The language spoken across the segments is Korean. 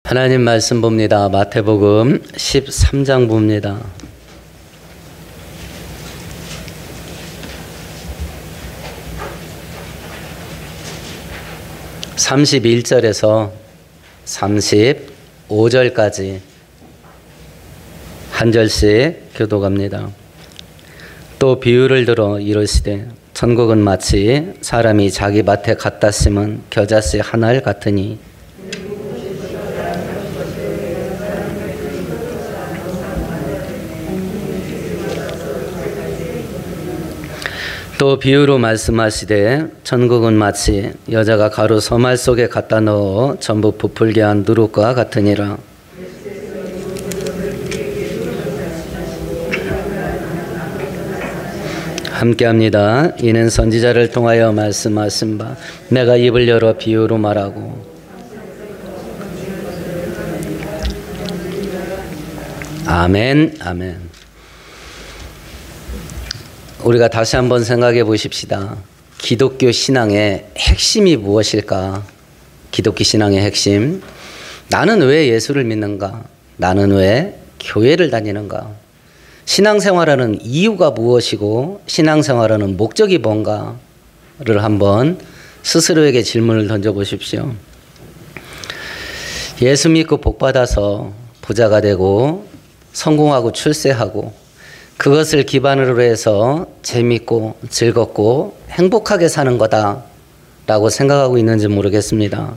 하나님 말씀 봅니다. 마태복음 13장 봅니다. (31절에서) 35절까지 한 절씩 교독합니다. 또 비유를 들어 이르시되 천국은 마치 사람이 자기 밭에 갖다 심은 겨자씨 한 알 같으니 또 비유로 말씀하시되 천국은 마치 여자가 가루 서말 속에 갖다 넣어 전부 부풀게 한 누룩과 같으니라. 함께합니다. 이는 선지자를 통하여 말씀하신 바 내가 입을 열어 비유로 말하고. 아멘, 아멘. 우리가 다시 한번 생각해 보십시다. 기독교 신앙의 핵심이 무엇일까? 기독교 신앙의 핵심. 나는 왜 예수를 믿는가? 나는 왜 교회를 다니는가? 신앙생활하는 이유가 무엇이고 신앙생활하는 목적이 뭔가를 한번 스스로에게 질문을 던져보십시오. 예수 믿고 복받아서 부자가 되고 성공하고 출세하고 그것을 기반으로 해서 재밌고 즐겁고 행복하게 사는 거다라고 생각하고 있는지 모르겠습니다.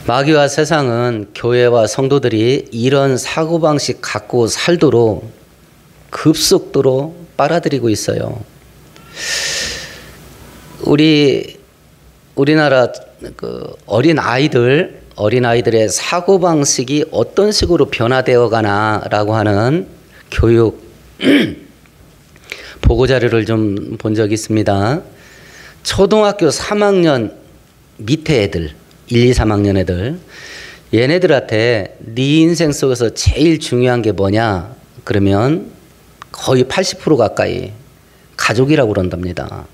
마귀와 세상은 교회와 성도들이 이런 사고방식 갖고 살도록 급속도로 빨아들이고 있어요. 우리나라 어린아이들의 사고방식이 어떤 식으로 변화되어 가나라고 하는 교육 보고자료를 좀 본 적이 있습니다. 초등학교 3학년 밑에 애들, 1, 2, 3학년 애들, 얘네들한테 네 인생 속에서 제일 중요한 게 뭐냐? 그러면 거의 80% 가까이 가족이라고 그런답니다.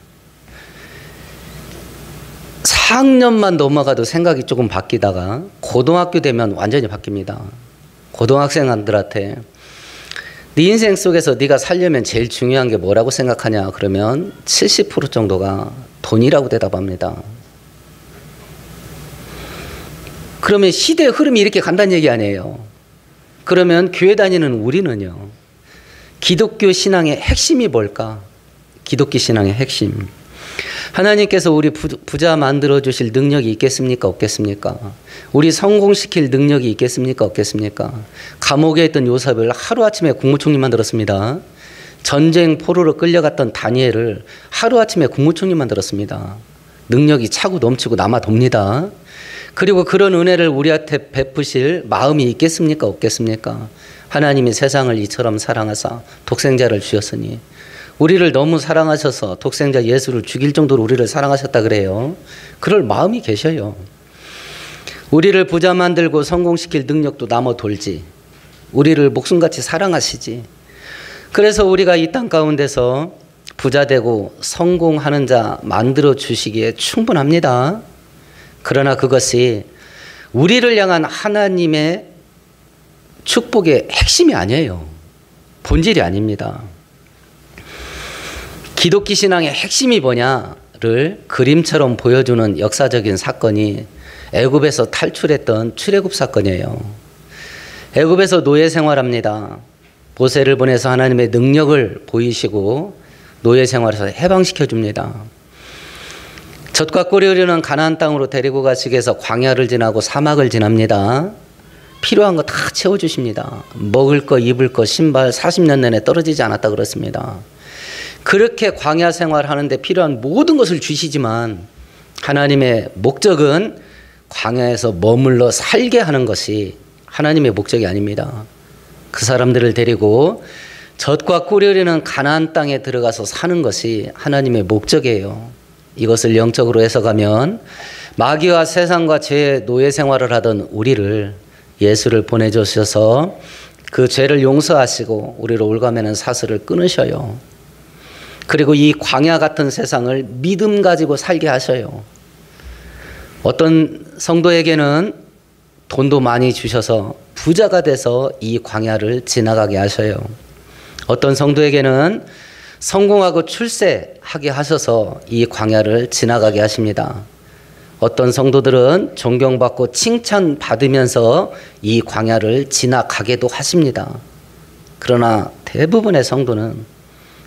4학년만 넘어가도 생각이 조금 바뀌다가 고등학교 되면 완전히 바뀝니다. 고등학생들한테 네 인생 속에서 네가 살려면 제일 중요한 게 뭐라고 생각하냐 그러면 70% 정도가 돈이라고 대답합니다. 그러면 시대의 흐름이 이렇게 간다는 얘기 아니에요. 그러면 교회 다니는 우리는요. 기독교 신앙의 핵심이 뭘까? 기독교 신앙의 핵심. 하나님께서 우리 부자 만들어 주실 능력이 있겠습니까? 없겠습니까? 우리 성공시킬 능력이 있겠습니까? 없겠습니까? 감옥에 있던 요셉을 하루아침에 국무총리 만들었습니다. 전쟁 포로로 끌려갔던 다니엘을 하루아침에 국무총리 만들었습니다. 능력이 차고 넘치고 남아 돕니다. 그리고 그런 은혜를 우리한테 베푸실 마음이 있겠습니까? 없겠습니까? 하나님이 세상을 이처럼 사랑하사 독생자를 주셨으니 우리를 너무 사랑하셔서 독생자 예수를 죽일 정도로 우리를 사랑하셨다 그래요. 그럴 마음이 계셔요. 우리를 부자 만들고 성공시킬 능력도 남아 돌지. 우리를 목숨같이 사랑하시지. 그래서 우리가 이 땅 가운데서 부자 되고 성공하는 자 만들어 주시기에 충분합니다. 그러나 그것이 우리를 향한 하나님의 축복의 핵심이 아니에요. 본질이 아닙니다. 기독교 신앙의 핵심이 뭐냐를 그림처럼 보여주는 역사적인 사건이 애굽에서 탈출했던 출애굽 사건이에요. 애굽에서 노예 생활합니다. 모세를 보내서 하나님의 능력을 보이시고 노예 생활에서 해방시켜 줍니다. 젖과 꿀이 흐르는 가나안 땅으로 데리고 가시기 위해서 광야를 지나고 사막을 지납니다. 필요한 거 다 채워주십니다. 먹을 거, 입을 거, 신발 40년 내내 떨어지지 않았다 그렇습니다. 그렇게 광야 생활하는데 필요한 모든 것을 주시지만 하나님의 목적은 광야에서 머물러 살게 하는 것이 하나님의 목적이 아닙니다. 그 사람들을 데리고 젖과 꿀이 흐르는 가나안 땅에 들어가서 사는 것이 하나님의 목적이에요. 이것을 영적으로 해석하면 마귀와 세상과 죄의 노예 생활을 하던 우리를 예수를 보내주셔서 그 죄를 용서하시고 우리를 올가매는 사슬을 끊으셔요. 그리고 이 광야 같은 세상을 믿음 가지고 살게 하셔요. 어떤 성도에게는 돈도 많이 주셔서 부자가 돼서 이 광야를 지나가게 하셔요. 어떤 성도에게는 성공하고 출세하게 하셔서 이 광야를 지나가게 하십니다. 어떤 성도들은 존경받고 칭찬받으면서 이 광야를 지나가게도 하십니다. 그러나 대부분의 성도는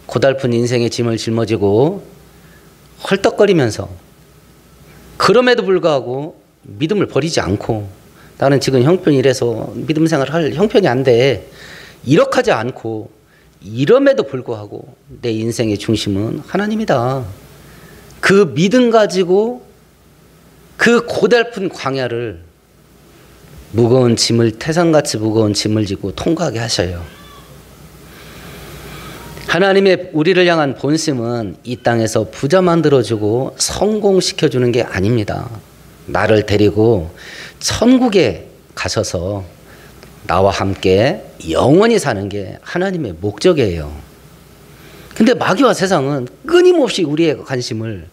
고달픈 인생의 짐을 짊어지고 헐떡거리면서 그럼에도 불구하고 믿음을 버리지 않고 나는 지금 형편이 이래서 믿음 생활을 할 형편이 안 돼. 이렇게 하지 않고 이럼에도 불구하고 내 인생의 중심은 하나님이다. 그 믿음 가지고 그 고달픈 광야를 무거운 짐을 태산같이 무거운 짐을 지고 통과하게 하셔요. 하나님의 우리를 향한 본심은 이 땅에서 부자 만들어주고 성공시켜주는 게 아닙니다. 나를 데리고 천국에 가셔서 나와 함께 영원히 사는 게 하나님의 목적이에요. 근데 마귀와 세상은 끊임없이 우리의 관심을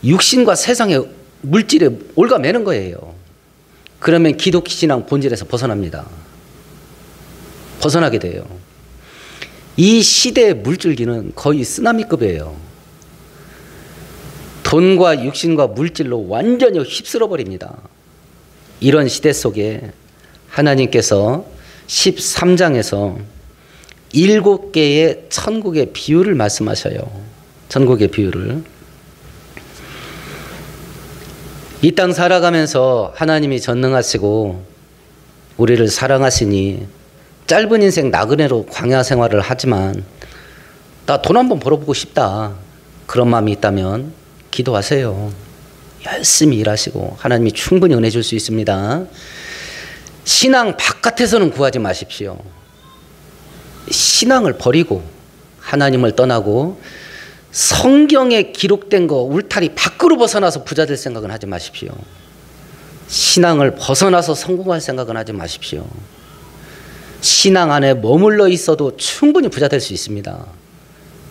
육신과 세상의 물질에 올가매는 거예요. 그러면 기독교 신앙 본질에서 벗어납니다. 벗어나게 돼요. 이 시대의 물줄기는 거의 쓰나미급이에요. 돈과 육신과 물질로 완전히 휩쓸어 버립니다. 이런 시대 속에 하나님께서 13장에서 7개의 천국의 비유를 말씀하셔요. 천국의 비유를. 이 땅 살아가면서 하나님이 전능하시고 우리를 사랑하시니 짧은 인생 나그네로 광야 생활을 하지만 나 돈 한번 벌어보고 싶다. 그런 마음이 있다면 기도하세요. 열심히 일하시고 하나님이 충분히 은혜 줄 수 있습니다. 신앙 바깥에서는 구하지 마십시오. 신앙을 버리고 하나님을 떠나고 성경에 기록된 거 울타리 밖으로 벗어나서 부자 될 생각은 하지 마십시오. 신앙을 벗어나서 성공할 생각은 하지 마십시오. 신앙 안에 머물러 있어도 충분히 부자 될 수 있습니다.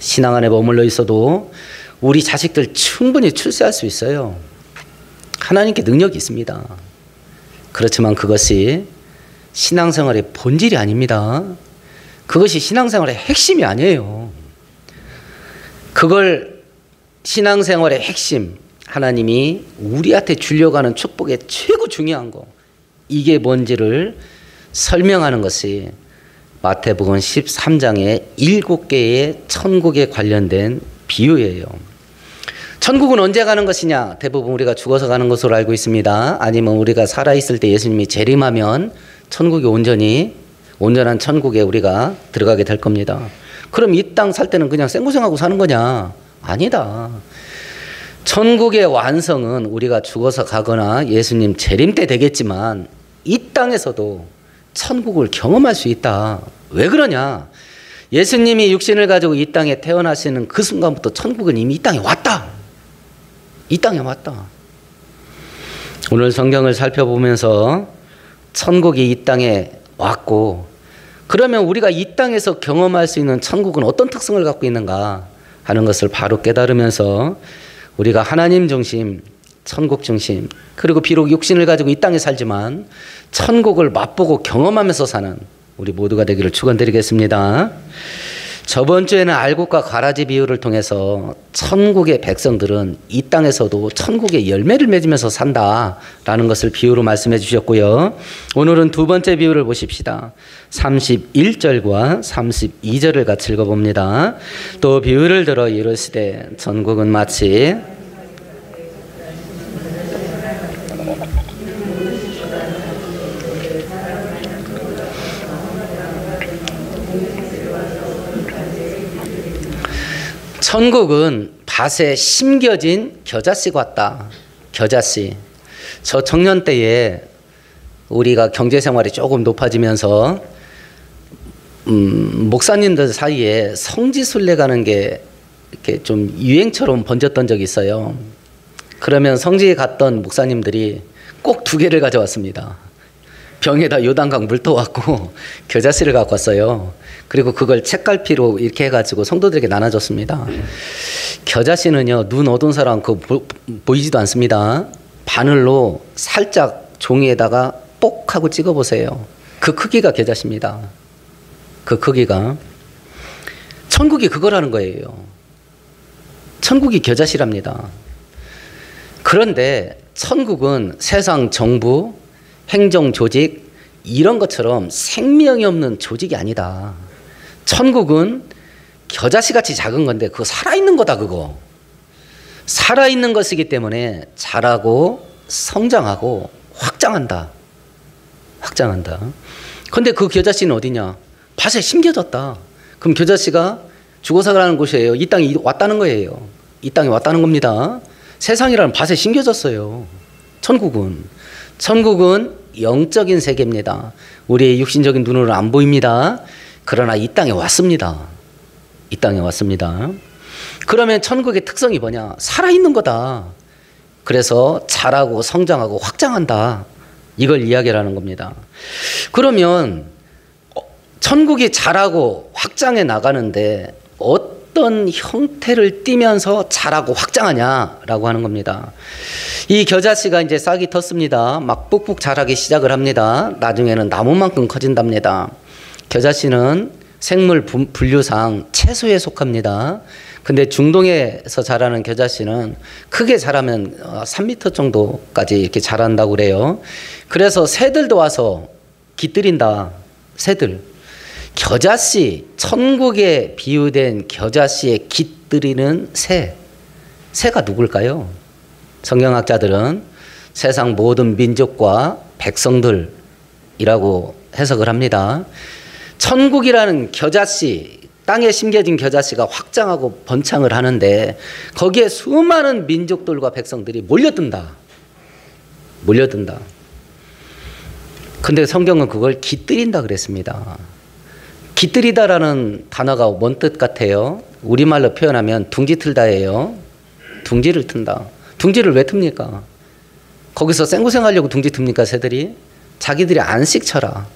신앙 안에 머물러 있어도 우리 자식들 충분히 출세할 수 있어요. 하나님께 능력이 있습니다. 그렇지만 그것이 신앙생활의 본질이 아닙니다. 그것이 신앙생활의 핵심이 아니에요. 그걸 신앙생활의 핵심, 하나님이 우리한테 주려고 하는 축복의 최고 중요한 거, 이게 뭔지를 설명하는 것이 마태복음 13장의 7개의 천국에 관련된 비유예요. 천국은 언제 가는 것이냐? 대부분 우리가 죽어서 가는 것으로 알고 있습니다. 아니면 우리가 살아있을 때 예수님이 재림하면 천국이 온전한 천국에 우리가 들어가게 될 겁니다. 그럼 이 땅 살 때는 그냥 생고생하고 사는 거냐? 아니다. 천국의 완성은 우리가 죽어서 가거나 예수님 재림 때 되겠지만 이 땅에서도 천국을 경험할 수 있다. 왜 그러냐? 예수님이 육신을 가지고 이 땅에 태어나시는 그 순간부터 천국은 이미 이 땅에 왔다. 이 땅에 왔다. 오늘 성경을 살펴보면서 천국이 이 땅에 왔고, 그러면 우리가 이 땅에서 경험할 수 있는 천국은 어떤 특성을 갖고 있는가 하는 것을 바로 깨달으면서 우리가 하나님 중심, 천국 중심, 그리고 비록 육신을 가지고 이 땅에 살지만 천국을 맛보고 경험하면서 사는 우리 모두가 되기를 축원드리겠습니다. 저번 주에는 알곡과 가라지 비유를 통해서 천국의 백성들은 이 땅에서도 천국의 열매를 맺으면서 산다라는 것을 비유로 말씀해 주셨고요. 오늘은 두 번째 비유를 보십시다. 31절과 32절을 같이 읽어봅니다. 또 비유를 들어 이르시되 천국은 마치 천국은 밭에 심겨진 겨자씨 같다. 겨자씨. 저 청년 때에 우리가 경제생활이 조금 높아지면서 목사님들 사이에 성지순례 가는 게 이렇게 좀 유행처럼 번졌던 적이 있어요. 그러면 성지에 갔던 목사님들이 꼭 2개를 가져왔습니다. 병에다 요단강 물 떠왔고 겨자씨를 갖고 왔어요. 그리고 그걸 책갈피로 이렇게 해가지고 성도들에게 나눠줬습니다. 겨자씨는요, 눈 어두운 사람 그거 보이지도 않습니다. 바늘로 살짝 종이에다가 뽁 하고 찍어보세요. 그 크기가 겨자씨입니다. 그 크기가. 천국이 그거라는 거예요. 천국이 겨자씨랍니다. 그런데 천국은 세상 정부, 행정 조직 이런 것처럼 생명이 없는 조직이 아니다. 천국은 겨자씨같이 작은 건데 그거 살아있는 거다. 그거 살아있는 것이기 때문에 자라고 성장하고 확장한다. 확장한다. 근데 그 겨자씨는 어디냐? 밭에 심겨졌다. 그럼 겨자씨가 죽어 살아가는 곳이에요. 이 땅에 왔다는 거예요. 이 땅에 왔다는 겁니다. 세상이라는 밭에 심겨졌어요. 천국은 영적인 세계입니다. 우리의 육신적인 눈으로는 안 보입니다. 그러나 이 땅에 왔습니다. 이 땅에 왔습니다. 그러면 천국의 특성이 뭐냐? 살아있는 거다. 그래서 자라고 성장하고 확장한다. 이걸 이야기하는 겁니다. 그러면 천국이 자라고 확장해 나가는데 어떤 형태를 띠면서 자라고 확장하냐라고 하는 겁니다. 이 겨자씨가 이제 싹이 텄습니다. 막 뿍뿍 자라기 시작을 합니다. 나중에는 나무만큼 커진답니다. 겨자씨는 생물 분류상 채소에 속합니다. 근데 중동에서 자라는 겨자씨는 크게 자라면 3m 정도까지 이렇게 자란다고 그래요. 그래서 새들도 와서 깃들인다. 새들. 겨자씨, 천국에 비유된 겨자씨에 깃들이는 새. 새가 누굴까요? 성경학자들은 세상 모든 민족과 백성들이라고 해석을 합니다. 천국이라는 겨자씨, 땅에 심겨진 겨자씨가 확장하고 번창을 하는데 거기에 수많은 민족들과 백성들이 몰려든다. 몰려든다. 근데 성경은 그걸 깃들인다 그랬습니다. 깃들이다라는 단어가 뭔 뜻 같아요? 우리말로 표현하면 둥지 틀다예요. 둥지를 튼다. 둥지를 왜 틉니까? 거기서 생고생하려고 둥지 틉니까 새들이? 자기들이 안식 쳐라.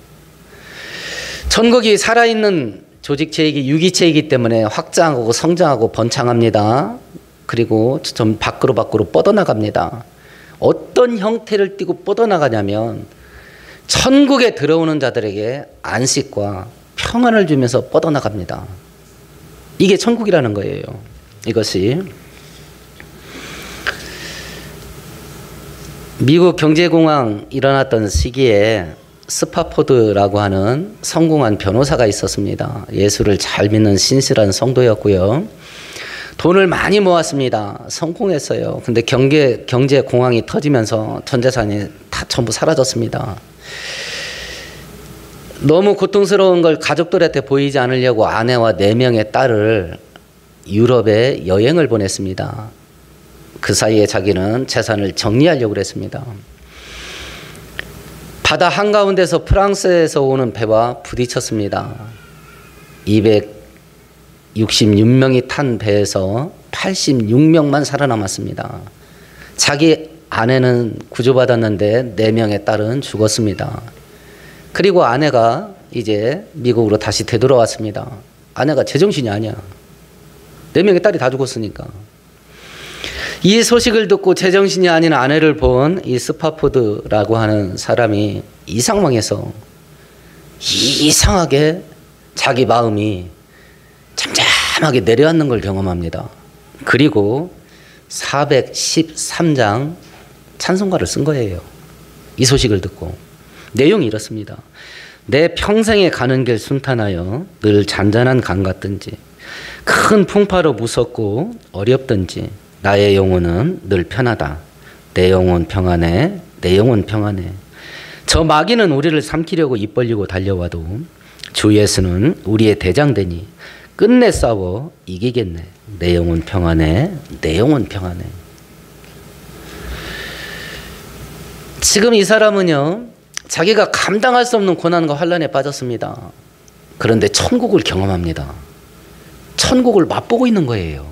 천국이 살아있는 조직체이기 유기체이기 때문에 확장하고 성장하고 번창합니다. 그리고 좀 밖으로 뻗어나갑니다. 어떤 형태를 띠고 뻗어나가냐면 천국에 들어오는 자들에게 안식과 평안을 주면서 뻗어나갑니다. 이게 천국이라는 거예요. 이것이 미국 경제공황 일어났던 시기에 스파포드라고 하는 성공한 변호사가 있었습니다. 예수를 잘 믿는 신실한 성도였고요. 돈을 많이 모았습니다. 성공했어요. 근데 경제 공황이 터지면서 전 재산이 다 전부 사라졌습니다. 너무 고통스러운 걸 가족들한테 보이지 않으려고 아내와 4명의 딸을 유럽에 여행을 보냈습니다. 그 사이에 자기는 재산을 정리하려고 그랬습니다. 바다 한가운데서 프랑스에서 오는 배와 부딪혔습니다. 266명이 탄 배에서 86명만 살아남았습니다. 자기 아내는 구조받았는데 4명의 딸은 죽었습니다. 그리고 아내가 이제 미국으로 다시 되돌아왔습니다. 아내가 제정신이 아니야. 4명의 딸이 다 죽었으니까. 이 소식을 듣고 제정신이 아닌 아내를 본 이 스파포드라고 하는 사람이 이 상황에서 이상하게 자기 마음이 잠잠하게 내려앉는 걸 경험합니다. 그리고 413장 찬송가를 쓴 거예요. 이 소식을 듣고. 내용이 이렇습니다. 내 평생에 가는 길 순탄하여 늘 잔잔한 강 같든지 큰 풍파로 무섭고 어렵든지 나의 영혼은 늘 편하다. 내 영혼 평안해. 내 영혼 평안해. 저 마귀는 우리를 삼키려고 입 벌리고 달려와도 주 예수는 우리의 대장되니 끝내 싸워 이기겠네. 내 영혼 평안해. 내 영혼 평안해. 지금 이 사람은요, 자기가 감당할 수 없는 고난과 환난에 빠졌습니다. 그런데 천국을 경험합니다. 천국을 맛보고 있는 거예요.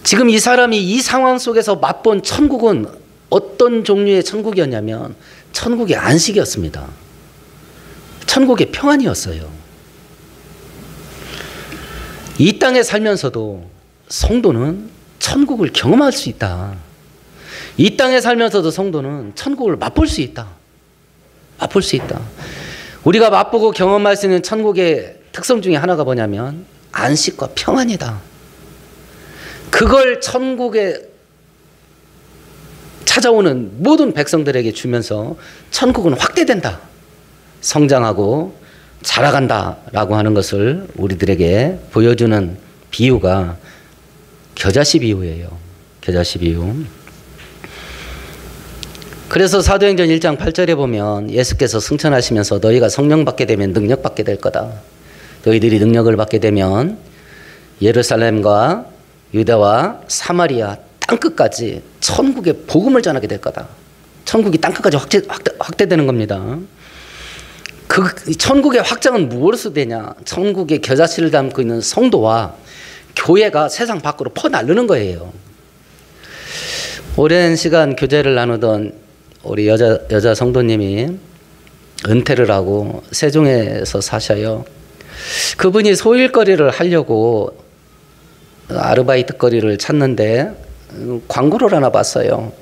지금 이 사람이 이 상황 속에서 맛본 천국은 어떤 종류의 천국이었냐면 천국의 안식이었습니다. 천국의 평안이었어요. 이 땅에 살면서도 성도는 천국을 경험할 수 있다. 이 땅에 살면서도 성도는 천국을 맛볼 수 있다. 맛볼 수 있다. 우리가 맛보고 경험할 수 있는 천국의 특성 중에 하나가 뭐냐면 안식과 평안이다. 그걸 천국에 찾아오는 모든 백성들에게 주면서 천국은 확대된다. 성장하고 자라간다라고 하는 것을 우리들에게 보여주는 비유가 겨자씨 비유예요. 겨자씨 비유. 그래서 사도행전 1장 8절에 보면 예수께서 승천하시면서 너희가 성령 받게 되면 능력 받게 될 거다. 너희들이 능력을 받게 되면 예루살렘과 유다와 사마리아 땅끝까지 천국의 복음을 전하게 될 거다. 천국이 땅끝까지 확대되는 겁니다. 그 천국의 확장은 무엇으로 되냐? 천국의 겨자씨를 담고 있는 성도와 교회가 세상 밖으로 퍼나르는 거예요. 오랜 시간 교제를 나누던 우리 여자 성도님이 은퇴를 하고 세종에서 사셔요. 그분이 소일거리를 하려고 아르바이트 거리를 찾는데 광고를 하나 봤어요.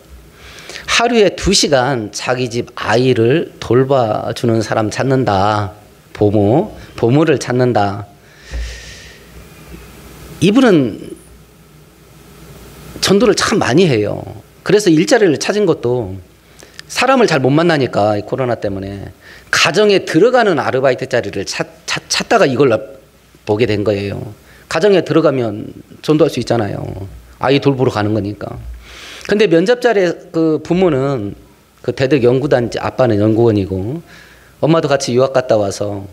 하루에 2시간 자기 집 아이를 돌봐주는 사람 찾는다. 보모를 찾는다. 이분은 전도를 참 많이 해요. 그래서 일자리를 찾은 것도 사람을 잘 못 만나니까 코로나 때문에 가정에 들어가는 아르바이트 자리를 찾다가 이걸 보게 된 거예요. 가정에 들어가면 전도할 수 있잖아요. 아이 돌보러 가는 거니까. 근데 면접 자리에 그 부모는 그 대덕 연구단, 아빠는 연구원이고 엄마도 같이 유학 갔다 와서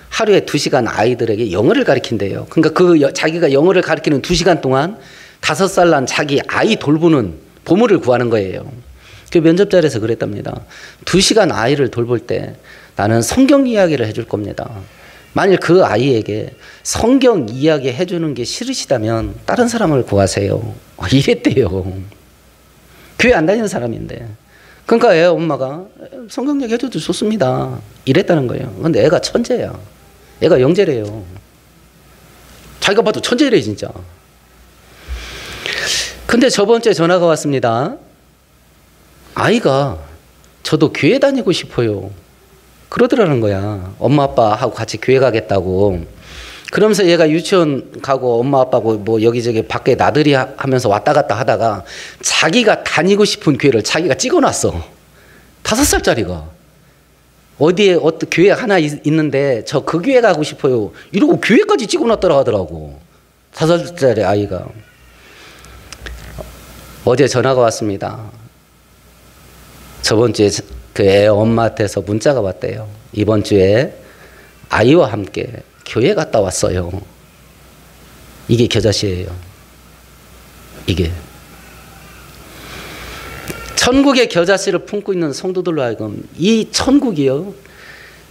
하루에 2시간 아이들에게 영어를 가르친대요. 그러니까 자기가 영어를 가르치는 2시간 동안 5살 난 자기 아이 돌보는 보물을 구하는 거예요. 그 면접 자리에서 그랬답니다. 2시간 아이를 돌볼 때 나는 성경 이야기를 해줄 겁니다. 만일 그 아이에게 성경 이야기 해주는 게 싫으시다면 다른 사람을 구하세요. 이랬대요. 교회 안 다니는 사람인데. 그러니까 애 엄마가 성경 이야기 해줘도 좋습니다. 이랬다는 거예요. 근데 애가 천재야. 애가 영재래요. 자기가 봐도 천재래 진짜. 근데 저번 주에 전화가 왔습니다. 아이가 저도 교회 다니고 싶어요. 그러더라는 거야. 엄마 아빠하고 같이 교회 가겠다고. 그러면서 얘가 유치원 가고 엄마 아빠하고 뭐 여기저기 밖에 나들이 하면서 왔다 갔다 하다가 자기가 다니고 싶은 교회를 자기가 찍어놨어. 5살짜리가. 어디에 어떤 교회 하나 있는데 저 그 교회 가고 싶어요. 이러고 교회까지 찍어놨더라 하더라고. 5살짜리 아이가. 어제 전화가 왔습니다. 저번 주에 그 애 엄마한테서 문자가 왔대요. 이번 주에 아이와 함께 교회 갔다 왔어요. 이게 겨자씨예요. 이게. 천국의 겨자씨를 품고 있는 성도들로 하여금 이 천국이요.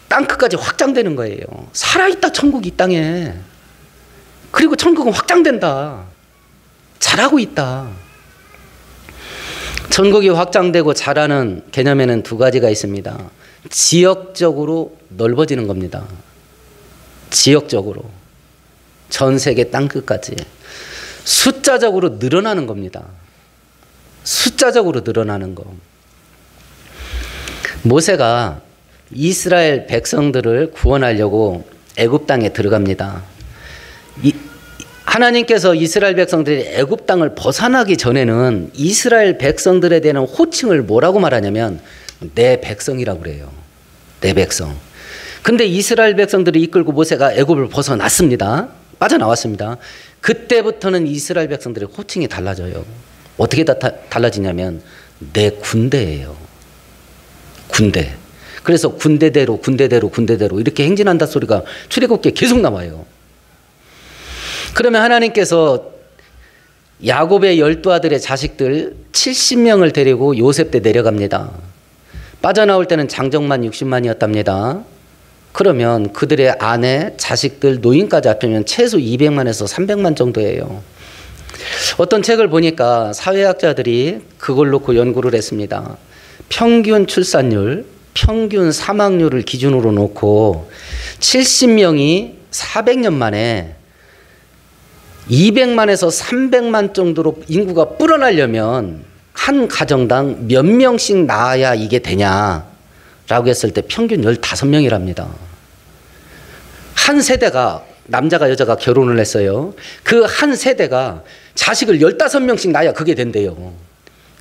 땅끝까지 확장되는 거예요. 살아있다 천국이 이 땅에. 그리고 천국은 확장된다. 잘하고 있다. 천국이 확장되고 자라는 개념에는 2가지가 있습니다. 지역적으로 넓어지는 겁니다. 지역적으로. 전 세계 땅끝까지. 숫자적으로 늘어나는 겁니다. 숫자적으로 늘어나는 거. 모세가 이스라엘 백성들을 구원하려고 애굽 땅에 들어갑니다. 하나님께서 이스라엘 백성들이 애굽 땅을 벗어나기 전에는 이스라엘 백성들에 대한 호칭을 뭐라고 말하냐면 내 백성이라고 그래요. 내 백성. 근데 이스라엘 백성들을 이끌고 모세가 애굽을 벗어났습니다. 빠져나왔습니다. 그때부터는 이스라엘 백성들의 호칭이 달라져요. 어떻게 달라지냐면 내 군대예요. 군대. 그래서 군대대로 이렇게 행진한다 소리가 출애굽기에 계속 나와요. 그러면 하나님께서 야곱의 12아들의 자식들 70명을 데리고 요셉 때 내려갑니다. 빠져나올 때는 장정만 60만이었답니다. 그러면 그들의 아내, 자식들, 노인까지 합하면 최소 200만에서 300만 정도예요. 어떤 책을 보니까 사회학자들이 그걸 놓고 연구를 했습니다. 평균 출산율, 평균 사망률을 기준으로 놓고 70명이 400년 만에 200만에서 300만 정도로 인구가 불어나려면 한 가정당 몇 명씩 낳아야 이게 되냐라고 했을 때 평균 15명이랍니다. 한 세대가, 남자가 여자가 결혼을 했어요. 그 한 세대가 자식을 15명씩 낳아야 그게 된대요.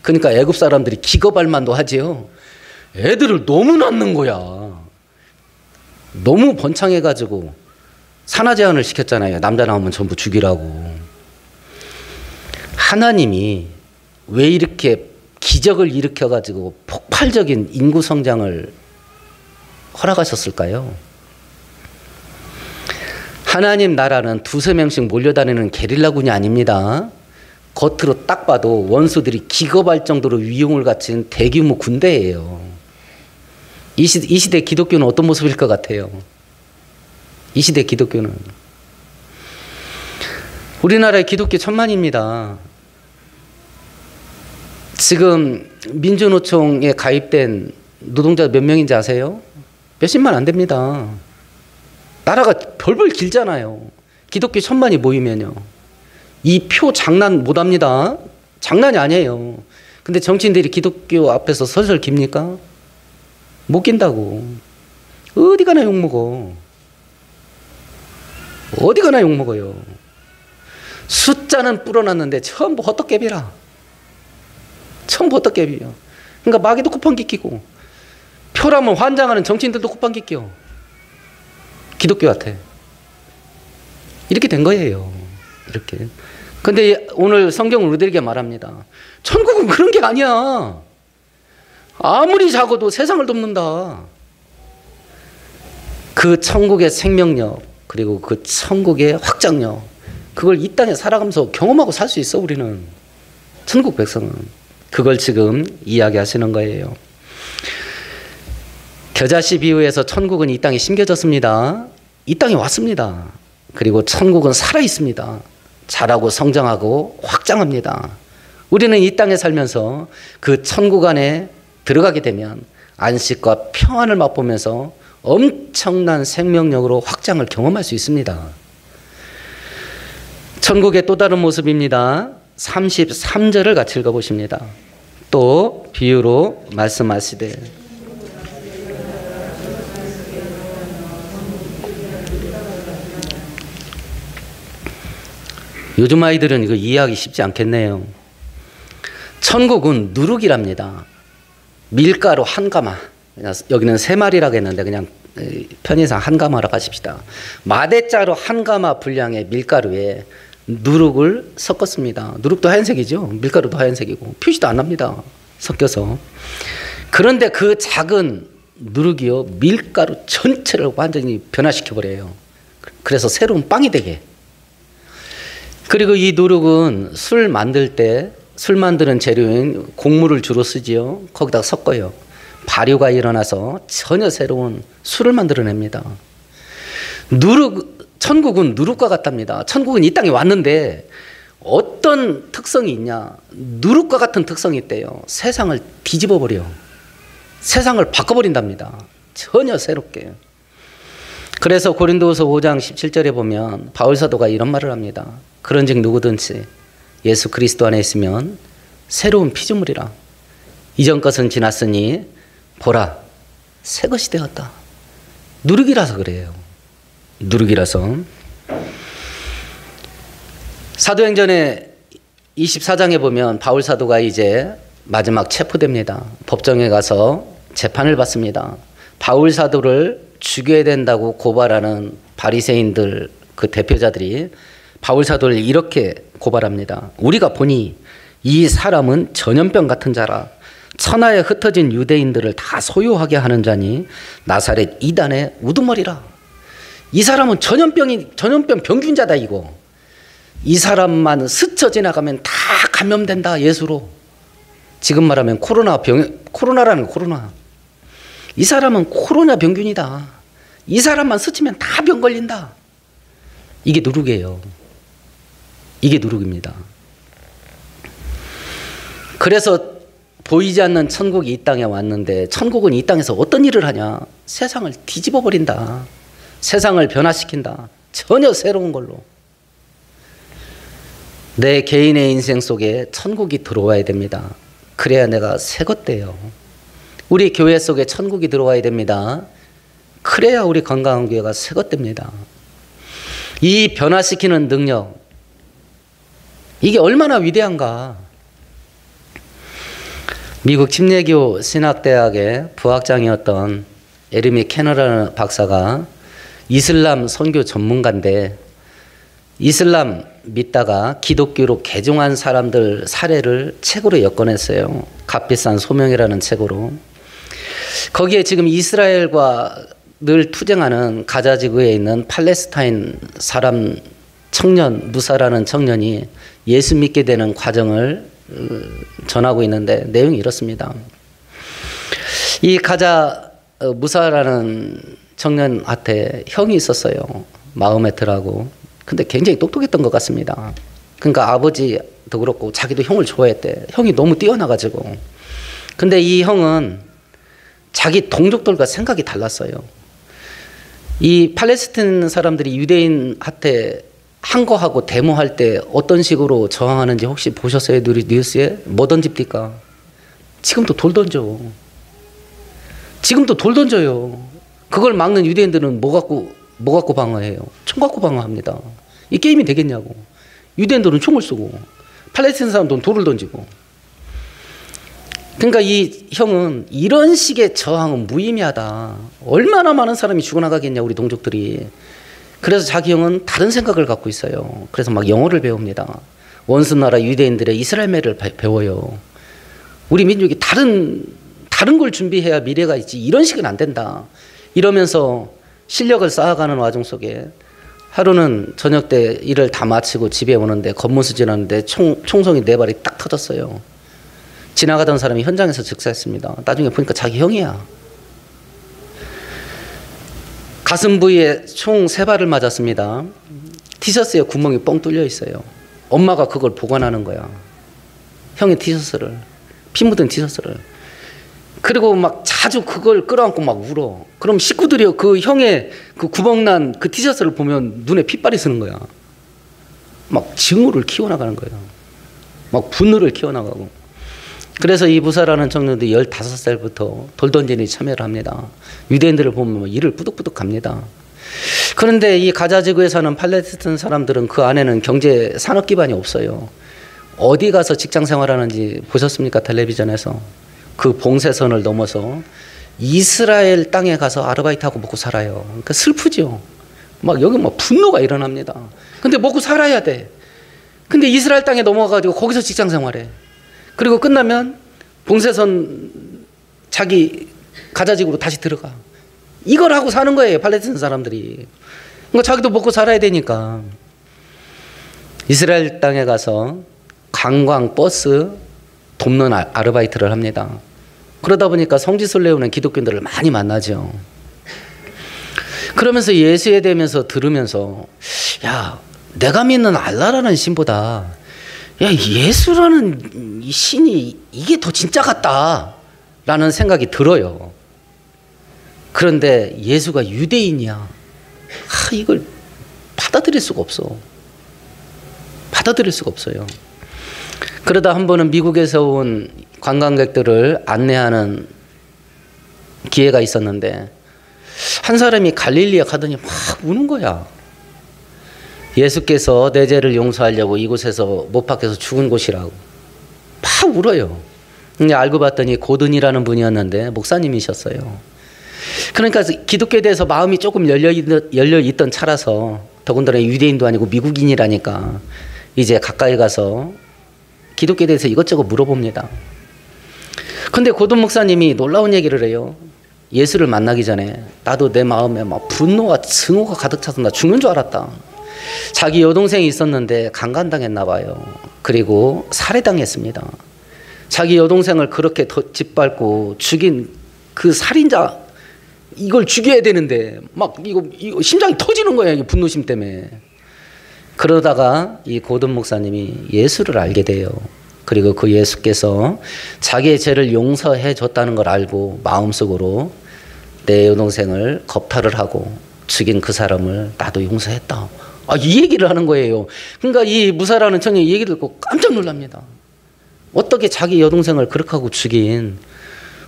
그러니까 애굽 사람들이 기겁할 만도 하지요. 애들을 너무 낳는 거야. 너무 번창해가지고 산하 제한을 시켰잖아요. 남자 나오면 전부 죽이라고. 하나님이 왜 이렇게 기적을 일으켜가지고 폭발적인 인구 성장을 허락하셨을까요? 하나님 나라는 두세 명씩 몰려다니는 게릴라군이 아닙니다. 겉으로 딱 봐도 원수들이 기겁할 정도로 위용을 갖춘 대규모 군대예요. 이 시대 기독교는 어떤 모습일 것 같아요? 이 시대 기독교는 우리나라의 기독교 천만입니다. 지금 민주노총에 가입된 노동자 몇 명인지 아세요? 몇십만 안 됩니다. 나라가 벌벌 길잖아요. 기독교 천만이 모이면요. 이 표 장난 못합니다. 장난이 아니에요. 근데 정치인들이 기독교 앞에서 설설 깁니까? 못 긴다고. 어디 가나 욕먹어. 어디 가나 욕먹어요. 숫자는 불어났는데 전부 헛떡개비라. 전부 헛떡개비요. 그러니까 마귀도 쿠팡기 끼고 표라면 환장하는 정치인들도 쿠팡기 껴. 기독교한테. 이렇게 된 거예요. 이렇게. 근데 오늘 성경은 우리들에게 말합니다. 천국은 그런 게 아니야. 아무리 작아도 세상을 돕는다. 그 천국의 생명력, 그리고 그 천국의 확장력, 그걸 이 땅에 살아가면서 경험하고 살 수 있어, 우리는. 천국 백성은. 그걸 지금 이야기하시는 거예요. 겨자씨 비유에서 천국은 이 땅에 심겨졌습니다. 이 땅에 왔습니다. 그리고 천국은 살아있습니다. 자라고 성장하고 확장합니다. 우리는 이 땅에 살면서 그 천국 안에 들어가게 되면 안식과 평안을 맛보면서 엄청난 생명력으로 확장을 경험할 수 있습니다. 천국의 또 다른 모습입니다. 33절을 같이 읽어보십니다. 또 비유로 말씀하시되 요즘 아이들은 이거 이해하기 쉽지 않겠네요. 천국은 누룩이랍니다. 밀가루 한 가마. 여기는 세 마리라고 했는데 그냥 편의상 한 가마라고 하십시다. 마대자루 한 가마 분량의 밀가루에 누룩을 섞었습니다. 누룩도 하얀색이죠. 밀가루도 하얀색이고 표시도 안 납니다. 섞여서. 그런데 그 작은 누룩이요, 밀가루 전체를 완전히 변화시켜버려요. 그래서 새로운 빵이 되게. 그리고 이 누룩은 술 만들 때 술 만드는 재료인 곡물을 주로 쓰지요. 거기다가 섞어요. 발효가 일어나서 전혀 새로운 술을 만들어냅니다. 천국은 누룩과 같답니다. 천국은 이 땅에 왔는데 어떤 특성이 있냐? 누룩과 같은 특성이 있대요. 세상을 뒤집어버려. 세상을 바꿔버린답니다. 전혀 새롭게. 그래서 고린도후서 5장 17절에 보면 바울 사도가 이런 말을 합니다. 그런즉 누구든지 예수 그리스도 안에 있으면 새로운 피조물이라. 이전 것은 지났으니 보라 새 것이 되었다. 누룩이라서 그래요. 누룩이라서. 사도행전의 24장에 보면 바울 사도가 이제 마지막 체포됩니다. 법정에 가서 재판을 받습니다. 바울 사도를 죽여야 된다고 고발하는 바리새인들 그 대표자들이 바울 사도를 이렇게 고발합니다. 우리가 보니 이 사람은 전염병 같은 자라. 천하에 흩어진 유대인들을 다 소유하게 하는 자니 나사렛 이단의 우두머리라. 이 사람은 전염병 병균자다 이거. 이 사람만 스쳐 지나가면 다 감염된다 예수로. 지금 말하면 코로나라는 코로나. 이 사람은 코로나 병균이다. 이 사람만 스치면 다 병 걸린다. 이게 누룩이에요. 이게 누룩입니다. 그래서 보이지 않는 천국이 이 땅에 왔는데 천국은 이 땅에서 어떤 일을 하냐? 세상을 뒤집어 버린다. 세상을 변화시킨다. 전혀 새로운 걸로. 내 개인의 인생 속에 천국이 들어와야 됩니다. 그래야 내가 새 것 돼요. 우리 교회 속에 천국이 들어와야 됩니다. 그래야 우리 건강한 교회가 새 것 됩니다. 이 변화시키는 능력, 이게 얼마나 위대한가. 미국 침례교 신학대학의 부학장이었던 에르미 캐너라는 박사가 이슬람 선교 전문가인데, 이슬람 믿다가 기독교로 개종한 사람들 사례를 책으로 엮어냈어요. 값비싼 소명이라는 책으로. 거기에 지금 이스라엘과 늘 투쟁하는 가자 지구에 있는 팔레스타인 사람 청년, 무사라는 청년이 예수 믿게 되는 과정을 전하고 있는데, 내용이 이렇습니다. 이 가자 무사라는 청년한테 형이 있었어요. 마흐메트라고. 근데 굉장히 똑똑했던 것 같습니다. 그러니까 아버지도 그렇고 자기도 형을 좋아했대. 형이 너무 뛰어나가지고. 근데 이 형은 자기 동족들과 생각이 달랐어요. 이 팔레스타인 사람들이 유대인한테 항거하고 데모할 때 어떤 식으로 저항하는지 혹시 보셨어요? 뉴스에? 뭐 던집니까? 지금도 돌 던져. 지금도 돌 던져요. 그걸 막는 유대인들은 뭐 갖고 방어해요? 총 갖고 방어합니다. 이 게임이 되겠냐고. 유대인들은 총을 쏘고 팔레스타인 사람들은 돌을 던지고. 그러니까 이 형은 이런 식의 저항은 무의미하다. 얼마나 많은 사람이 죽어나가겠냐, 우리 동족들이. 그래서 자기 형은 다른 생각을 갖고 있어요. 그래서 막 영어를 배웁니다. 원수 나라 유대인들의 이스라엘말을 배워요. 우리 민족이 다른 걸 준비해야 미래가 있지, 이런 식은 안 된다. 이러면서 실력을 쌓아가는 와중 속에 하루는 저녁 때 일을 다 마치고 집에 오는데 겉모습 지나는데 총성이 4발이 딱 터졌어요. 지나가던 사람이 현장에서 즉사했습니다. 나중에 보니까 자기 형이야. 가슴 부위에 총 3발을 맞았습니다. 티셔츠에 구멍이 뻥 뚫려 있어요. 엄마가 그걸 보관하는 거야. 형의 티셔츠를, 피 묻은 티셔츠를. 그리고 막 자주 그걸 끌어안고 막 울어. 그럼 식구들이 그 형의 그 구멍난 그 티셔츠를 보면 눈에 핏발이 쓰는 거야. 막 증오를 키워나가는 거예요. 막 분노를 키워나가고. 그래서 이 부사라는 청년들이 15살부터 돌 던지는 참여를 합니다. 유대인들을 보면 이를 뿌득뿌득 갑니다. 그런데 이 가자지구에 사는 팔레스타인 사람들은 그 안에는 경제 산업 기반이 없어요. 어디 가서 직장 생활하는지 보셨습니까? 텔레비전에서. 그 봉쇄선을 넘어서 이스라엘 땅에 가서 아르바이트하고 먹고 살아요. 그러니까 슬프죠. 막 여기 막 분노가 일어납니다. 근데 먹고 살아야 돼. 근데 이스라엘 땅에 넘어가가지고 거기서 직장 생활해. 그리고 끝나면 봉쇄선 자기 가자지구로 다시 들어가. 이걸 하고 사는 거예요, 팔레스타인 사람들이. 그러니까 자기도 먹고 살아야 되니까. 이스라엘 땅에 가서 관광 버스 돕는 아르바이트를 합니다. 그러다 보니까 성지순례 오는 기독교인들을 많이 만나죠. 그러면서 예수에 대면서 들으면서, 야, 내가 믿는 알라라는 신보다 야, 예수라는 이 신이 이게 더 진짜 같다라는 생각이 들어요. 그런데 예수가 유대인이야. 이걸 받아들일 수가 없어. 받아들일 수가 없어요. 그러다 한 번은 미국에서 온 관광객들을 안내하는 기회가 있었는데 한 사람이 갈릴리에 가더니 막 우는 거야. 예수께서 내 죄를 용서하려고 이곳에서 못 박혀서 죽은 곳이라고 막 울어요. 근데 알고 봤더니 고든이라는 분이었는데 목사님이셨어요. 그러니까 기독교에 대해서 마음이 조금 열려있던 차라서, 더군다나 유대인도 아니고 미국인이라니까 이제 가까이 가서 기독교에 대해서 이것저것 물어봅니다. 근데 고든 목사님이 놀라운 얘기를 해요. 예수를 만나기 전에 나도 내 마음에 막 분노와 증오가 가득 차서 나 죽는 줄 알았다. 자기 여동생이 있었는데 강간당했나 봐요. 그리고 살해당했습니다. 자기 여동생을 그렇게 짓밟고 죽인 그 살인자, 이걸 죽여야 되는데 막 이거 심장이 터지는 거야, 이 분노심 때문에. 그러다가 이 고든 목사님이 예수를 알게 돼요. 그리고 그 예수께서 자기의 죄를 용서해 줬다는 걸 알고 마음속으로 내 여동생을 겁탈을 하고 죽인 그 사람을 나도 용서했다. 이 얘기를 하는 거예요. 그러니까 이 무사라는 청년이 이 얘기 듣고 깜짝 놀랍니다. 어떻게 자기 여동생을 그렇게 하고 죽인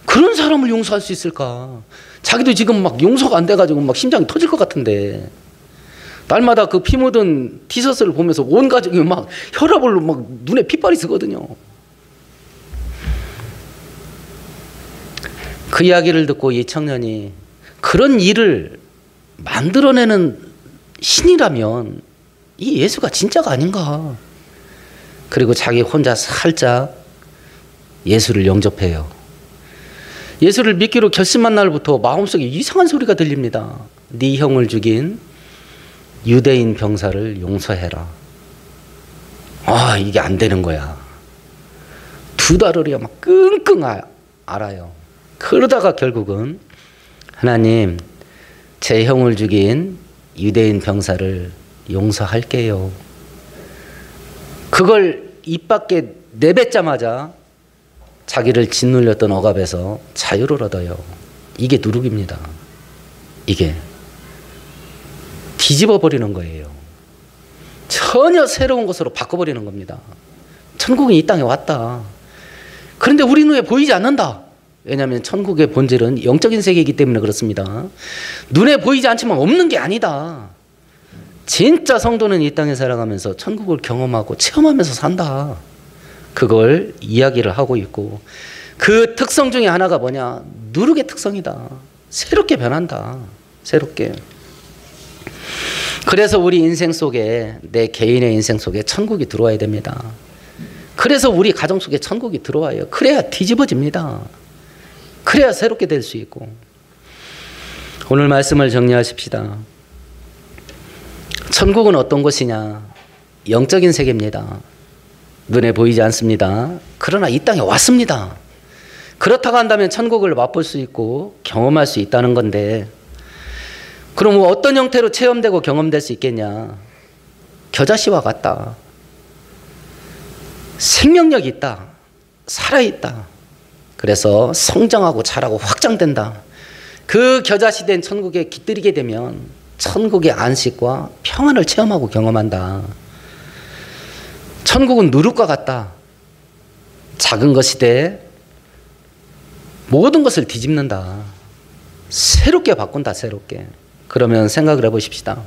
그런 사람을 용서할 수 있을까? 자기도 지금 막 용서가 안 돼가지고 막 심장이 터질 것 같은데 날마다 그 피 묻은 티셔츠를 보면서 온 가족이 막 혈압을 막 눈에 핏발이 쓰거든요. 그 이야기를 듣고 이 청년이 그런 일을 만들어내는 신이라면 이 예수가 진짜가 아닌가. 그리고 자기 혼자 살짝 예수를 영접해요. 예수를 믿기로 결심한 날부터 마음속에 이상한 소리가 들립니다. 네 형을 죽인 유대인 병사를 용서해라. 아, 이게 안 되는 거야. 두 달을요 막 끙끙 앓아요. 그러다가 결국은 하나님, 제 형을 죽인 유대인 병사를 용서할게요. 그걸 입 밖에 내뱉자마자 자기를 짓눌렸던 억압에서 자유를 얻어요. 이게 누룩입니다. 이게 뒤집어 버리는 거예요. 전혀 새로운 것으로 바꿔버리는 겁니다. 천국이 이 땅에 왔다. 그런데 우리 눈에 보이지 않는다. 왜냐하면 천국의 본질은 영적인 세계이기 때문에 그렇습니다. 눈에 보이지 않지만 없는 게 아니다. 진짜 성도는 이 땅에 살아가면서 천국을 경험하고 체험하면서 산다. 그걸 이야기를 하고 있고, 그 특성 중에 하나가 뭐냐? 누룩의 특성이다. 새롭게 변한다. 새롭게. 그래서 우리 인생 속에, 내 개인의 인생 속에 천국이 들어와야 됩니다. 그래서 우리 가정 속에 천국이 들어와요. 그래야 뒤집어집니다. 그래야 새롭게 될 수 있고. 오늘 말씀을 정리하십시다. 천국은 어떤 것이냐? 영적인 세계입니다. 눈에 보이지 않습니다. 그러나 이 땅에 왔습니다. 그렇다고 한다면 천국을 맛볼 수 있고 경험할 수 있다는 건데, 그럼 어떤 형태로 체험되고 경험될 수 있겠냐? 겨자씨와 같다. 생명력이 있다. 살아있다. 그래서 성장하고 자라고 확장된다. 그 겨자씨 된 천국에 깃들이게 되면 천국의 안식과 평안을 체험하고 경험한다. 천국은 누룩과 같다. 작은 것이 돼 모든 것을 뒤집는다. 새롭게 바꾼다. 새롭게. 그러면 생각을 해보십시다.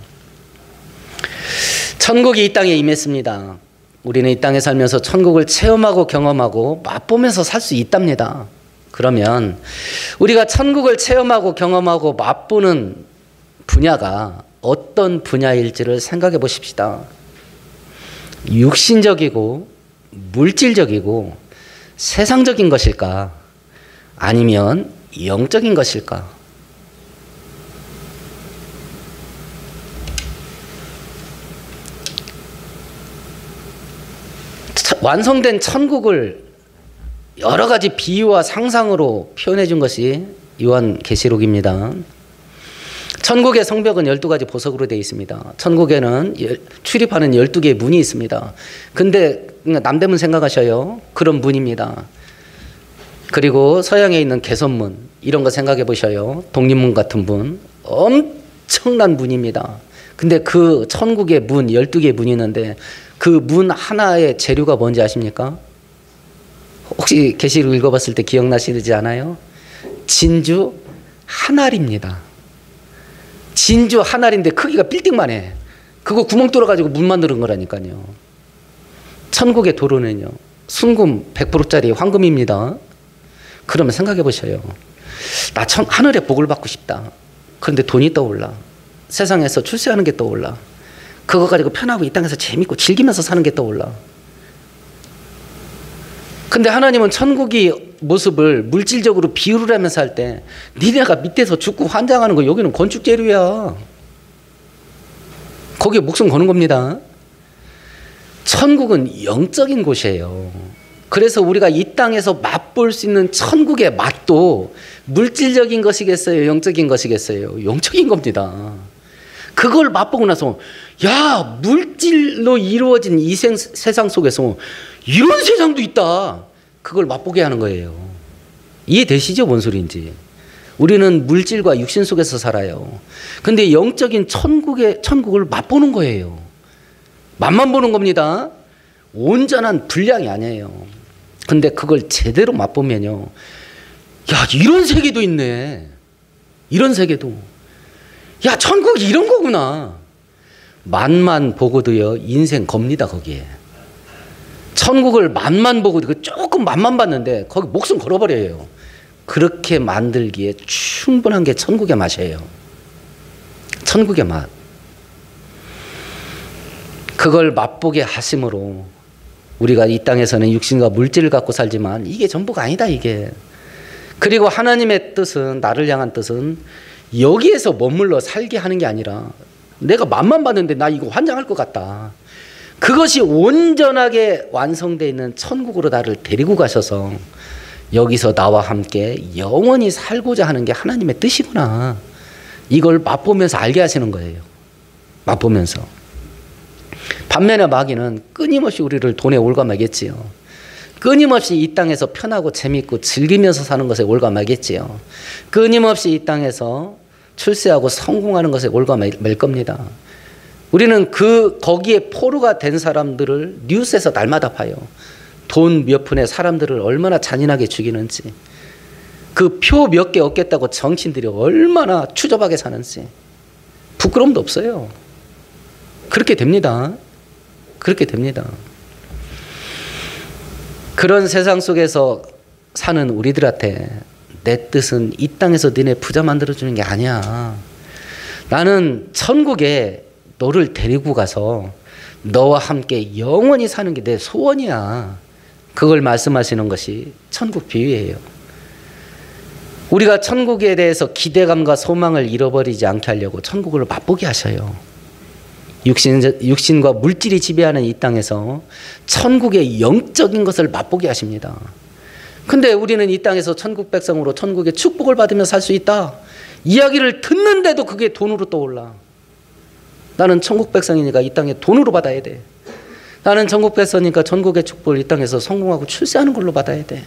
천국이 이 땅에 임했습니다. 우리는 이 땅에 살면서 천국을 체험하고 경험하고 맛보면서 살 수 있답니다. 그러면 우리가 천국을 체험하고 경험하고 맛보는 분야가 어떤 분야일지를 생각해 보십시다. 육신적이고 물질적이고 세상적인 것일까? 아니면 영적인 것일까? 완성된 천국을 여러 가지 비유와 상상으로 표현해 준 것이 요한계시록입니다. 천국의 성벽은 12가지 보석으로 되어 있습니다. 천국에는 출입하는 12개의 문이 있습니다. 근데 남대문 생각하셔요. 그런 문입니다. 그리고 서양에 있는 개선문, 이런 거 생각해 보셔요. 독립문 같은 문. 엄청난 문입니다. 근데 그 천국의 문, 12개의 문이 있는데 그 문 하나의 재료가 뭔지 아십니까? 혹시 계시록 읽어봤을 때 기억나시지 않아요? 진주 한 알입니다. 진주 한 알인데 크기가 빌딩만 해. 그거 구멍 뚫어가지고 문 만드는 거라니까요. 천국의 도로는요, 순금 100%짜리 황금입니다. 그러면 생각해 보셔요. 나 하늘의 복을 받고 싶다. 그런데 돈이 떠올라. 세상에서 출세하는 게 떠올라. 그거 가지고 편하고 이 땅에서 재밌고 즐기면서 사는 게 떠올라. 근데 하나님은 천국의 모습을 물질적으로 비유를 하면서 할 때 니네가 밑에서 죽고 환장하는 거 여기는 건축 재료야. 거기에 목숨 거는 겁니다. 천국은 영적인 곳이에요. 그래서 우리가 이 땅에서 맛볼 수 있는 천국의 맛도 물질적인 것이겠어요? 영적인 것이겠어요? 영적인 겁니다. 그걸 맛보고 나서 야, 물질로 이루어진 이 세상 속에서 이런 세상도 있다. 그걸 맛보게 하는 거예요. 이해되시죠? 뭔 소리인지. 우리는 물질과 육신 속에서 살아요. 근데 영적인 천국을 맛보는 거예요. 맛만 보는 겁니다. 온전한 분량이 아니에요. 근데 그걸 제대로 맛보면요. 야, 이런 세계도 있네. 이런 세계도. 야, 천국이 이런 거구나. 맛만 보고도요, 인생 겁니다, 거기에. 천국을 맛만 보고도 조금 맛만 봤는데 거기 목숨 걸어버려요. 그렇게 만들기에 충분한 게 천국의 맛이에요. 천국의 맛. 그걸 맛보게 하심으로 우리가 이 땅에서는 육신과 물질을 갖고 살지만 이게 전부가 아니다, 이게. 그리고 하나님의 뜻은, 나를 향한 뜻은 여기에서 머물러 살게 하는 게 아니라 내가 맛만 봤는데 나 이거 환장할 것 같다. 그것이 온전하게 완성되어 있는 천국으로 나를 데리고 가셔서 여기서 나와 함께 영원히 살고자 하는 게 하나님의 뜻이구나. 이걸 맛보면서 알게 하시는 거예요. 맛보면서. 반면에 마귀는 끊임없이 우리를 돈에 올가매겠지요. 끊임없이 이 땅에서 편하고 재미있고 즐기면서 사는 것에 올가매겠지요. 끊임없이 이 땅에서 출세하고 성공하는 것에 올가맬 겁니다. 우리는 거기에 포로가 된 사람들을 뉴스에서 날마다 봐요. 돈 몇 푼에 사람들을 얼마나 잔인하게 죽이는지, 그 표 몇 개 얻겠다고 정치인들이 얼마나 추접하게 사는지 부끄러움도 없어요. 그렇게 됩니다. 그렇게 됩니다. 그런 세상 속에서 사는 우리들한테 내 뜻은 이 땅에서 너네 부자 만들어주는 게 아니야. 나는 천국에 너를 데리고 가서 너와 함께 영원히 사는 게 내 소원이야. 그걸 말씀하시는 것이 천국 비유예요. 우리가 천국에 대해서 기대감과 소망을 잃어버리지 않게 하려고 천국을 맛보게 하셔요. 육신과 물질이 지배하는 이 땅에서 천국의 영적인 것을 맛보게 하십니다. 근데 우리는 이 땅에서 천국 백성으로 천국의 축복을 받으며 살 수 있다. 이야기를 듣는데도 그게 돈으로 떠올라. 나는 천국 백성이니까 이 땅에 돈으로 받아야 돼. 나는 천국 백성이니까 천국의 축복을 이 땅에서 성공하고 출세하는 걸로 받아야 돼.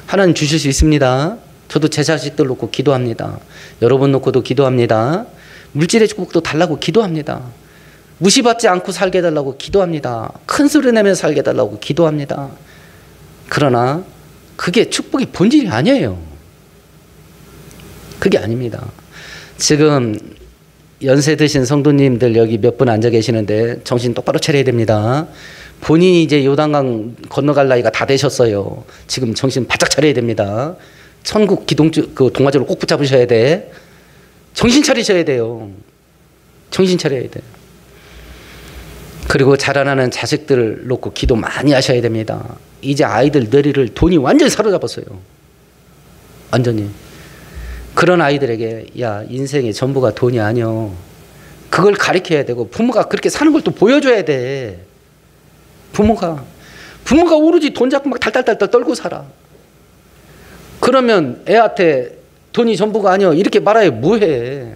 하나님 주실 수 있습니다. 저도 제 자식들 놓고 기도합니다. 여러분 놓고도 기도합니다. 물질의 축복도 달라고 기도합니다. 무시받지 않고 살게 해달라고 기도합니다. 큰 소리 내며 살게 해달라고 기도합니다. 그러나 그게 축복의 본질이 아니에요. 그게 아닙니다. 지금 연세 드신 성도님들 여기 몇 분 앉아 계시는데 정신 똑바로 차려야 됩니다. 본인이 이제 요단강 건너갈 나이가 다 되셨어요. 지금 정신 바짝 차려야 됩니다. 천국 동아줄을 꼭 붙잡으셔야 돼. 정신 차리셔야 돼요. 정신 차려야 돼요. 그리고 자라나는 자식들을 놓고 기도 많이 하셔야 됩니다. 이제 아이들 뇌리를 돈이 완전히 사로잡았어요. 완전히. 그런 아이들에게 야, 인생의 전부가 돈이 아니요. 그걸 가르쳐야 되고 부모가 그렇게 사는 걸 또 보여줘야 돼. 부모가 오로지 돈 잡고 막 달달달달 떨고 살아. 그러면 애한테 돈이 전부가 아니요 이렇게 말하여 뭐해.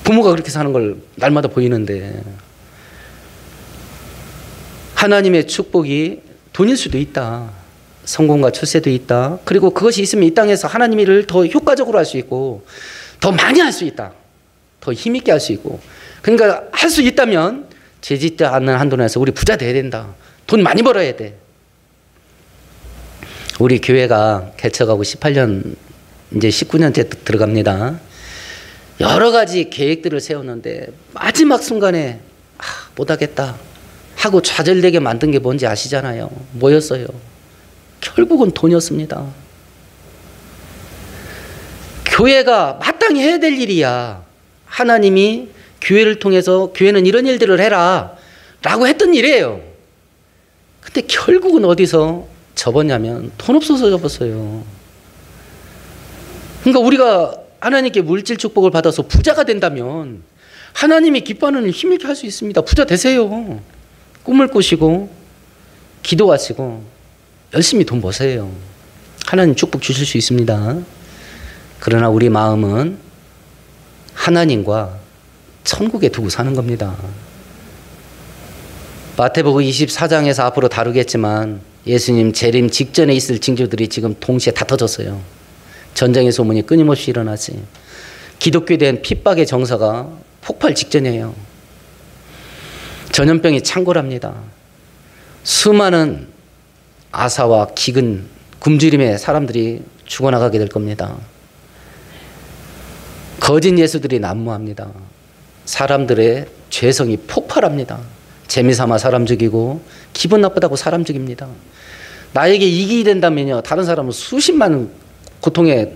부모가 그렇게 사는 걸 날마다 보이는데. 하나님의 축복이 돈일 수도 있다. 성공과 출세도 있다. 그리고 그것이 있으면 이 땅에서 하나님 일을 더 효과적으로 할 수 있고 더 많이 할 수 있다. 더 힘있게 할 수 있고. 그러니까 할 수 있다면 죄짓지 않는 한도 내에서 우리 부자 돼야 된다. 돈 많이 벌어야 돼. 우리 교회가 개척하고 18년 이제 19년째 들어갑니다. 여러 가지 계획들을 세웠는데 마지막 순간에 못하겠다 하고 좌절되게 만든 게 뭔지 아시잖아요. 뭐였어요? 결국은 돈이었습니다. 교회가 마땅히 해야 될 일이야. 하나님이 교회를 통해서 교회는 이런 일들을 해라 라고 했던 일이에요. 근데 결국은 어디서 접었냐면 돈 없어서 접었어요. 그러니까 우리가 하나님께 물질 축복을 받아서 부자가 된다면 하나님이 기뻐하는 일 힘있게 할 수 있습니다. 부자 되세요. 꿈을 꾸시고 기도하시고 열심히 돈 버세요. 하나님 축복 주실 수 있습니다. 그러나 우리 마음은 하나님과 천국에 두고 사는 겁니다. 마태복음 24장에서 앞으로 다루겠지만 예수님 재림 직전에 있을 징조들이 지금 동시에 다 터졌어요. 전쟁의 소문이 끊임없이 일어나지. 기독교에 대한 핍박의 정서가 폭발 직전이에요. 전염병이 창궐합니다. 수많은 아사와 기근, 굶주림에 사람들이 죽어나가게 될 겁니다. 거짓 예수들이 난무합니다. 사람들의 죄성이 폭발합니다. 재미삼아 사람 죽이고 기분 나쁘다고 사람 죽입니다. 나에게 이익이 된다면요, 다른 사람은 수십만 고통의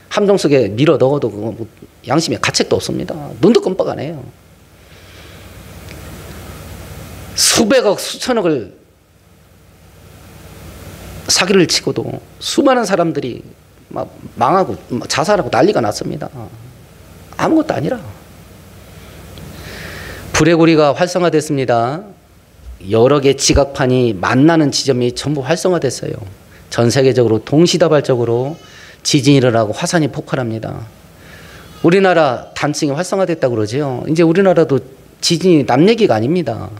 함정 속에 밀어 넣어도 뭐 양심에 가책도 없습니다. 눈도 끔뻑 안 해요. 수백억 수천억을 사기를 치고도 수많은 사람들이 막 망하고 자살하고 난리가 났습니다. 아무것도 아니라. 불의 고리가 활성화됐습니다. 여러 개 지각판이 만나는 지점이 전부 활성화됐어요. 전 세계적으로 동시다발적으로 지진이 일어나고 화산이 폭발합니다. 우리나라 단층이 활성화됐다고 그러죠. 이제 우리나라도 지진이 남 얘기가 아닙니다.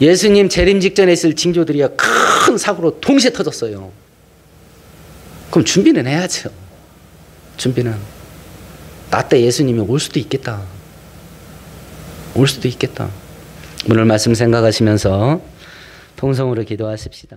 예수님 재림 직전에 있을 징조들이 큰 사고로 동시에 터졌어요. 그럼 준비는 해야죠. 준비는. 나 때 예수님이 올 수도 있겠다. 올 수도 있겠다. 오늘 말씀 생각하시면서 통성으로 기도하십시다.